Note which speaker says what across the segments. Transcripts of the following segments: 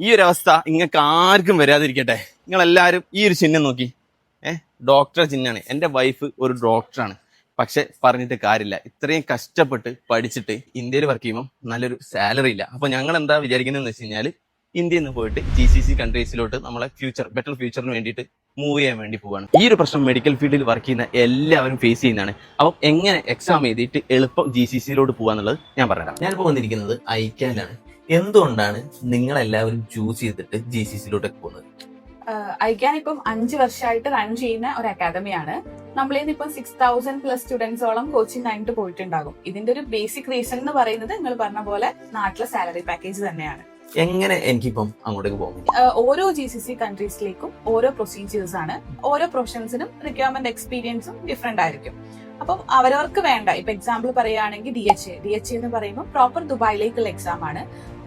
Speaker 1: ഈ ഒരു അവസ്ഥ നിങ്ങൾക്ക് ആർക്കും വരാതിരിക്കട്ടെ. നിങ്ങളെല്ലാവരും ഈ ഒരു ചിഹ്നം നോക്കി. ഡോക്ടറെ ചിഹ്നമാണ്. എൻ്റെ വൈഫ് ഒരു ഡോക്ടറാണ്. പക്ഷെ പറഞ്ഞിട്ട് കാര്യമില്ല, ഇത്രയും കഷ്ടപ്പെട്ട് പഠിച്ചിട്ട് ഇന്ത്യയിൽ വർക്ക് ചെയ്യുമ്പോൾ നല്ലൊരു സാലറി ഇല്ല. അപ്പൊ ഞങ്ങൾ എന്താ വിചാരിക്കുന്നതെന്ന് വെച്ച് കഴിഞ്ഞാൽ ഇന്ത്യയിൽ നിന്ന് പോയിട്ട് GCC കൺട്രീസിലോട്ട് നമ്മളെ ബെറ്റർ ഫ്യൂച്ചറിന് വേണ്ടിയിട്ട് മൂവ് ചെയ്യാൻ വേണ്ടി പോവാണ്. ഈ ഒരു പ്രശ്നം മെഡിക്കൽ ഫീൽഡിൽ വർക്ക് ചെയ്യുന്ന എല്ലാവരും ഫേസ് ചെയ്യുന്നതാണ്. അപ്പം എങ്ങനെ എക്സാം എഴുതിയിട്ട് എളുപ്പം GCCയിലോട്ട് പോകാന്നുള്ളത് ഞാൻ പറഞ്ഞുതരാം. ഞാനിപ്പോൾ വന്നിരിക്കുന്നത് ഐക്യാലാണ്. എന്തുകൊണ്ടാണ് നിങ്ങളെല്ലാവരും ചൂസ് ചെയ്തിട്ട് GCCയിലോട്ടൊക്കെ പോകുന്നത്?
Speaker 2: ഐക്യാൻ ഇപ്പം 5 വർഷമായിട്ട് റൺ ചെയ്യുന്ന ഒരു അക്കാദമിയാണ്. നമ്മളിന്ന് ഇപ്പം 6000+ സ്റ്റുഡൻസോളം കോച്ചിങ് കഴിഞ്ഞിട്ട് പോയിട്ടുണ്ടാകും. ഇതിന്റെ ഒരു ബേസിക് റീസൺ എന്ന് പറയുന്നത് നിങ്ങൾ പറഞ്ഞ പോലെ നാട്ടിലെ സാലറി പാക്കേജ് തന്നെയാണ്.
Speaker 1: എങ്ങനെ എനിക്കിപ്പം അങ്ങോട്ടേക്ക് പോകും?
Speaker 2: ഓരോ GCC കൺട്രീസിലേക്കും ഓരോ പ്രൊസീജിയേഴ്സ് ആണ്. ഓരോ പ്രൊഫഷൻസിനും റിക്വയർമെന്റ് എക്സ്പീരിയൻസും ഡിഫറെന്റ് ആയിരിക്കും. അപ്പം അവരവർക്ക് വേണ്ട, ഇപ്പൊ എക്സാമ്പിൾ പറയുകയാണെങ്കിൽ DHA എന്ന് പറയുമ്പോൾ പ്രോപ്പർ ദുബായിലേക്കുള്ള എക്സാം ആണ്.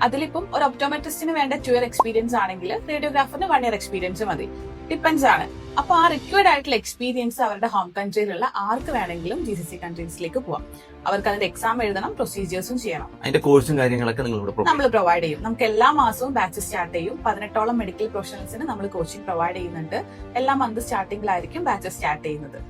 Speaker 2: അതിലിപ്പം ഒരു ഒപ്റ്റോമെട്രിസ്റ്റിന് വേണ്ട 2 year എക്സ്പീരിയൻസ് ആണെങ്കിൽ റേഡിയോഗ്രാഫറിന് 1 year എക്സ്പീരിയൻസ് മതി. ഡിപ്പെൻസ് ആണ്. അപ്പൊ ആ റിക്വയർഡ് ആയിട്ടുള്ള എക്സ്പീരിയൻസ് അവരുടെ ഹോം കൺട്രിയിലുള്ള ആർക്ക് വേണമെങ്കിലും GCC കൺട്രീസിലേക്ക് പോവാം. അവർക്ക് അതിന്റെ എക്സാം എഴുതണം, പ്രൊസീജിയേഴ്സും ചെയ്യണം.
Speaker 1: അതിന്റെ കോഴ്സും കാര്യങ്ങളൊക്കെ
Speaker 2: നമ്മൾ പ്രൊവൈഡ് ചെയ്യും. നമുക്ക് എല്ലാ മാസവും ബാച്ച് സ്റ്റാർട്ട് ചെയ്യും. 18ഓളം മെഡിക്കൽ പ്രൊഫഷണൽസിന് നമ്മൾ കോച്ചിങ് പ്രൊവൈഡ് ചെയ്യുന്നുണ്ട്. എല്ലാ മന്ത് സ്റ്റാർട്ടിംഗിലായിരിക്കും ബാച്ച് സ്റ്റാർട്ട് ചെയ്യുന്നത്.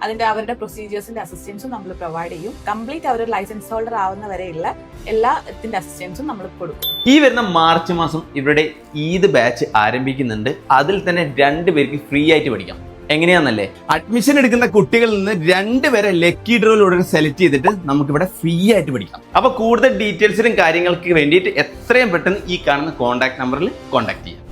Speaker 2: അതിന്റെ അവരുടെ പ്രൊസീജിയേഴ്സിന്റെ അസിസ്റ്റൻസും നമ്മൾ പ്രൊവൈഡ് ചെയ്യും. കംപ്ലീറ്റ് അവർ ലൈസൻസ് ഹോൾഡർ ആവുന്ന വരെയുള്ള എല്ലാത്തിന്റെ അസിസ്റ്റൻസും നമ്മൾ കൊടുക്കും.
Speaker 1: ഈ വരുന്ന മാർച്ച് മാസം ഇവരുടെ ഈദ് ബാച്ച് ആരംഭിക്കുന്നുണ്ട്. അതിൽ തന്നെ 2 പേർക്ക് ഫ്രീ ആയിട്ട് പഠിക്കാം. എങ്ങനെയാന്നല്ലേ, അഡ്മിഷൻ എടുക്കുന്ന കുട്ടികളിൽ നിന്ന് 2 പേരെ ലക്കി ഡ്രോയിലൂടെ സെലക്ട് ചെയ്തിട്ട് നമുക്ക് ഇവിടെ ഫ്രീ ആയിട്ട് പഠിക്കാം. അപ്പൊ കൂടുതൽ ഡീറ്റെയിൽസിനും കാര്യങ്ങൾക്ക് വേണ്ടിയിട്ട് എത്രയും പെട്ടെന്ന് ഈ കാണുന്ന കോൺടാക്ട് നമ്പറിൽ കോൺടാക്ട് ചെയ്യാം.